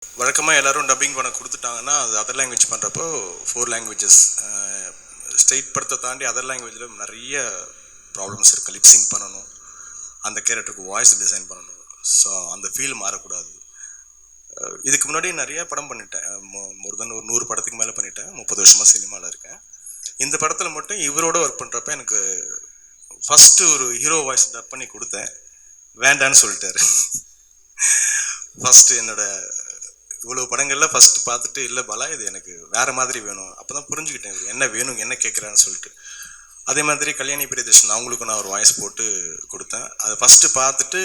வழக்கமாக எல்லாரும் டப்பிங் பண்ண கொடுத்துட்டாங்கன்னா அது அதர் லாங்குவேஜ் பண்ணுறப்போ 4 லாங்குவேஜஸ் ஸ்டேட் படத்தை தாண்டி அதர் லாங்குவேஜில் நிறைய ப்ராப்ளம்ஸ் இருக்குது. லிப்ஸிங் பண்ணணும், அந்த கேரக்டருக்கு வாய்ஸ் டிசைன் பண்ணணும். ஸோ அந்த ஃபீல் மாறக்கூடாது. இதுக்கு முன்னாடி நிறைய படம் பண்ணிட்டேன். மோர் தென் ஒரு 100 படத்துக்கு மேலே பண்ணிட்டேன். 30 வருஷமாக சினிமாவில் இருக்கேன். இந்த படத்தில் மட்டும் இவரோட ஒர்க் பண்ணுறப்ப எனக்கு ஃபஸ்ட்டு ஒரு ஹீரோ வாய்ஸ் டப் பண்ணி கொடுத்தேன். வேண்டான்னு சொல்லிட்டாரு. ஃபஸ்ட்டு என்னோட இவ்வளோ படங்களில் ஃபஸ்ட்டு பார்த்துட்டு இல்லை பாலா இது எனக்கு வேறு மாதிரி வேணும். அப்போ தான் புரிஞ்சுக்கிட்டேன் இவர் என்ன வேணும் என்ன கேட்குறான்னு சொல்லிட்டு. அதே மாதிரி கல்யாணி பிரியதர்ஷன் அவங்களுக்கும் நான் ஒரு வாய்ஸ் போட்டு கொடுத்தேன். அதை ஃபஸ்ட்டு பார்த்துட்டு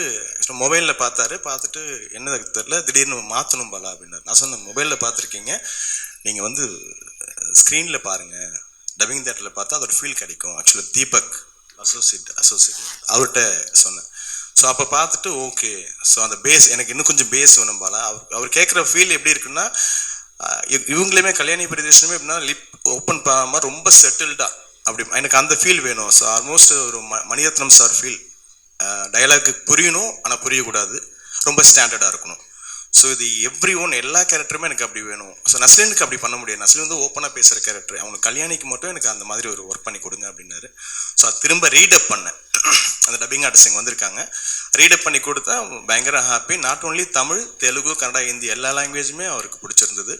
மொபைலில் பார்த்துட்டு என்ன தெரில திடீர்னு மாற்றணும் பாலா அப்படின்னாரு. நான் சொன்னேன் மொபைலில் பார்த்துருக்கீங்க, நீங்கள் வந்து ஸ்க்ரீனில் பாருங்கள், டப்பிங் தேட்டரில் பார்த்தா அதோட ஃபீல் கிடைக்கும். ஆக்சுவலாக தீபக் அசோசியேட் அவர்கிட்ட சொன்னேன். ஸோ அப்போ பார்த்துட்டு ஓகே, ஸோ அந்த பேஸ் எனக்கு இன்னும் கொஞ்சம் பேஸ் வேணும் பாலா. அவர் கேட்குற ஃபீல் எப்படி இருக்குன்னா, இவங்களுமே கல்யாணி பிரியதர்ஷனுமே எப்படின்னா லிப் ஓப்பன் பண்ணாமல் ரொம்ப செட்டில்டாக அப்படி எனக்கு அந்த ஃபீல் வேணும். ஸோ ஆல்மோஸ்ட் ஒரு மணிரத்னம் சார் ஃபீல். டயலாக்கு புரியணும் ஆனால் புரியக்கூடாது, ரொம்ப ஸ்டாண்டர்டாக இருக்கணும். ஸோ இது எல்லா கேரக்டருமே எனக்கு அப்படி வேணும். ஸோ நஸ்லினுக்கு அப்படி பண்ண முடியாது. நஸ்லின் வந்து ஓப்பனாக பேசுகிற கேரக்டர். அவங்க கல்யாணிக்கு மட்டும் எனக்கு அந்த மாதிரி ஒரு ஒர்க் பண்ணி கொடுங்க அப்படின்னாரு. ஸோ அது திரும்ப ரீடப் பண்ணேன். அந்த டப்பிங் ஆர்டிஸ்ட் இங்கே வந்திருக்காங்க. ரீடப் பண்ணி கொடுத்தா பயங்கர happy. Not only Tamil, Telugu, Kannada, Hindi எல்லா லாங்குவேஜுமே அவருக்கு பிடிச்சிருந்தது.